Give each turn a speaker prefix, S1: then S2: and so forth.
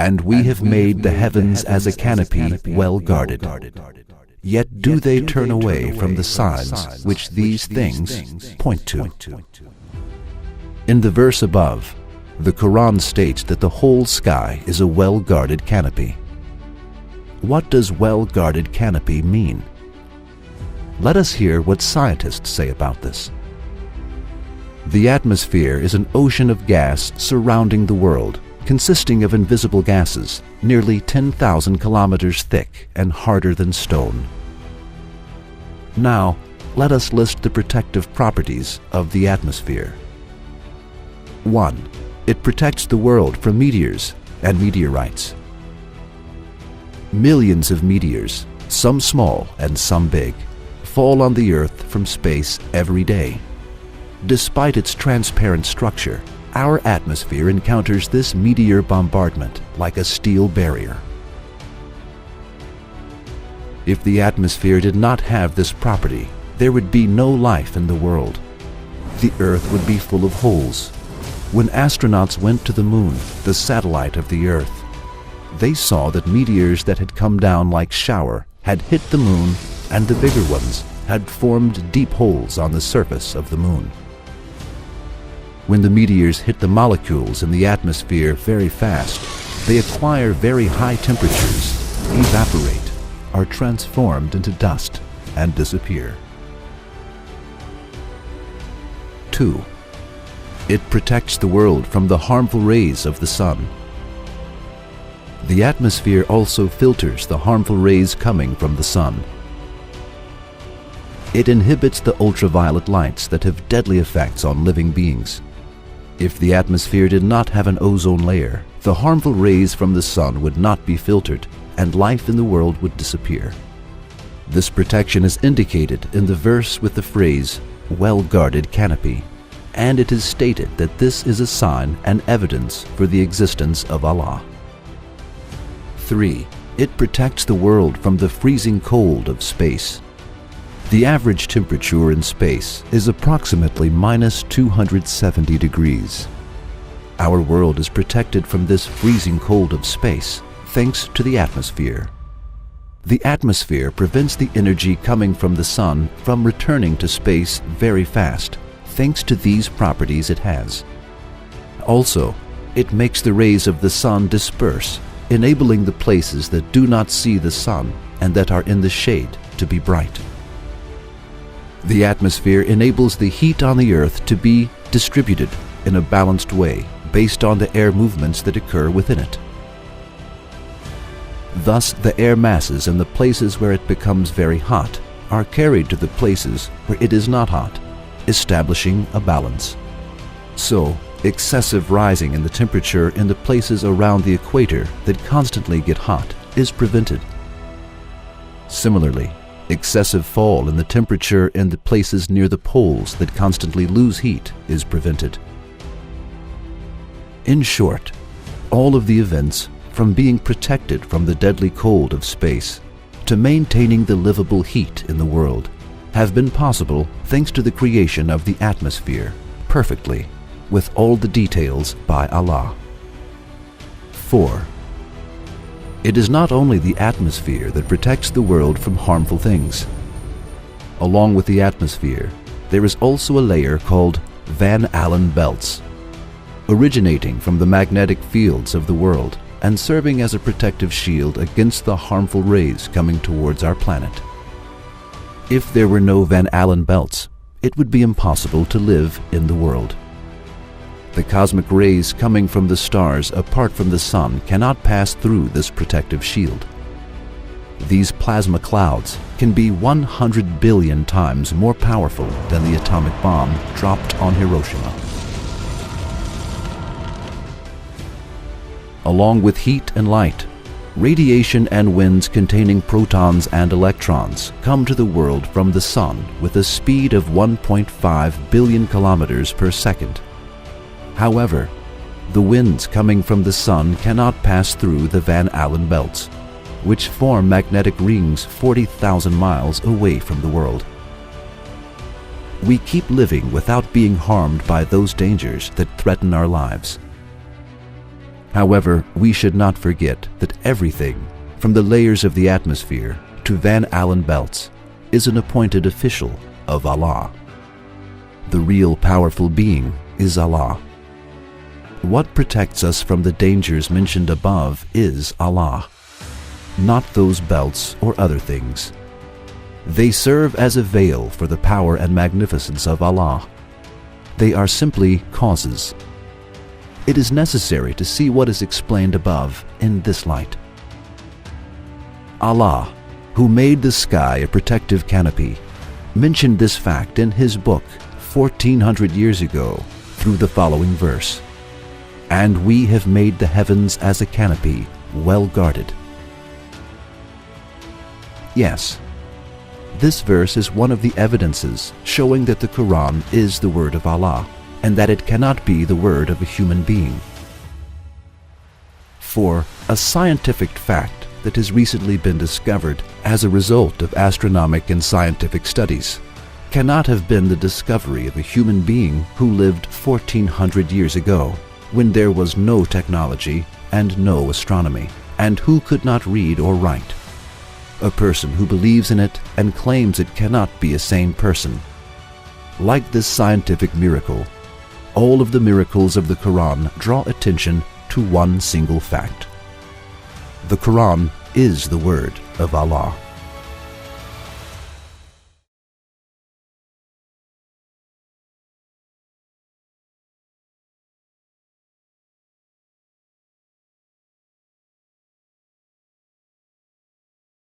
S1: And we have made the heavens as a canopy well guarded. Yet do they turn away from the signs which these things point to. In the verse above, the Quran states that the whole sky is a well-guarded canopy. What does well-guarded canopy mean? Let us hear what scientists say about this. The atmosphere is an ocean of gas surrounding the world, consisting of invisible gases, nearly 10,000 kilometers thick and harder than stone. Now, let us list the protective properties of the atmosphere. 1. It protects the world from meteors and meteorites. Millions of meteors, some small and some big, fall on the Earth from space every day. Despite its transparent structure, our atmosphere encounters this meteor bombardment like a steel barrier. If the atmosphere did not have this property, there would be no life in the world. The Earth would be full of holes. When astronauts went to the Moon, the satellite of the Earth, they saw that meteors that had come down like shower had hit the Moon, and the bigger ones had formed deep holes on the surface of the Moon. When the meteors hit the molecules in the atmosphere very fast, they acquire very high temperatures, evaporate, are transformed into dust, and disappear. 2. It protects the world from the harmful rays of the sun. The atmosphere also filters the harmful rays coming from the sun. It inhibits the ultraviolet lights that have deadly effects on living beings. If the atmosphere did not have an ozone layer, the harmful rays from the sun would not be filtered, and life in the world would disappear. This protection is indicated in the verse with the phrase, well-guarded canopy, and it is stated that this is a sign and evidence for the existence of Allah. 3. It protects the world from the freezing cold of space. The average temperature in space is approximately -270 degrees. Our world is protected from this freezing cold of space thanks to the atmosphere. The atmosphere prevents the energy coming from the sun from returning to space very fast, thanks to these properties it has. Also, it makes the rays of the sun disperse, enabling the places that do not see the sun and that are in the shade to be bright. The atmosphere enables the heat on the Earth to be distributed in a balanced way based on the air movements that occur within it. Thus, the air masses in the places where it becomes very hot are carried to the places where it is not hot, establishing a balance. So, excessive rising in the temperature in the places around the equator that constantly get hot is prevented. Similarly, excessive fall in the temperature in the places near the poles that constantly lose heat is prevented. In short, all of the events, from being protected from the deadly cold of space to maintaining the livable heat in the world, have been possible thanks to the creation of the atmosphere perfectly, with all the details by Allah. 4. It is not only the atmosphere that protects the world from harmful things. Along with the atmosphere, there is also a layer called Van Allen belts, originating from the magnetic fields of the world and serving as a protective shield against the harmful rays coming towards our planet. If there were no Van Allen belts, it would be impossible to live in the world. The cosmic rays coming from the stars apart from the sun cannot pass through this protective shield. These plasma clouds can be 100 billion times more powerful than the atomic bomb dropped on Hiroshima. Along with heat and light, radiation and winds containing protons and electrons come to the world from the sun with a speed of 1.5 billion kilometers per second. However, the winds coming from the sun cannot pass through the Van Allen belts, which form magnetic rings 40,000 miles away from the world. We keep living without being harmed by those dangers that threaten our lives. However, we should not forget that everything, from the layers of the atmosphere to Van Allen belts, is an appointed official of Allah. The real powerful being is Allah. What protects us from the dangers mentioned above is Allah, not those belts or other things. They serve as a veil for the power and magnificence of Allah. They are simply causes. It is necessary to see what is explained above in this light. Allah, who made the sky a protective canopy, mentioned this fact in His book 1400 years ago through the following verse: "And we have made the heavens as a canopy, well guarded." Yes, this verse is one of the evidences showing that the Quran is the word of Allah and that it cannot be the word of a human being. For a scientific fact that has recently been discovered as a result of astronomic and scientific studies cannot have been the discovery of a human being who lived 1400 years ago, when there was no technology and no astronomy, and who could not read or write. A person who believes in it and claims it cannot be a sane person. Like this scientific miracle, all of the miracles of the Quran draw attention to one single fact. The Quran is the word of Allah.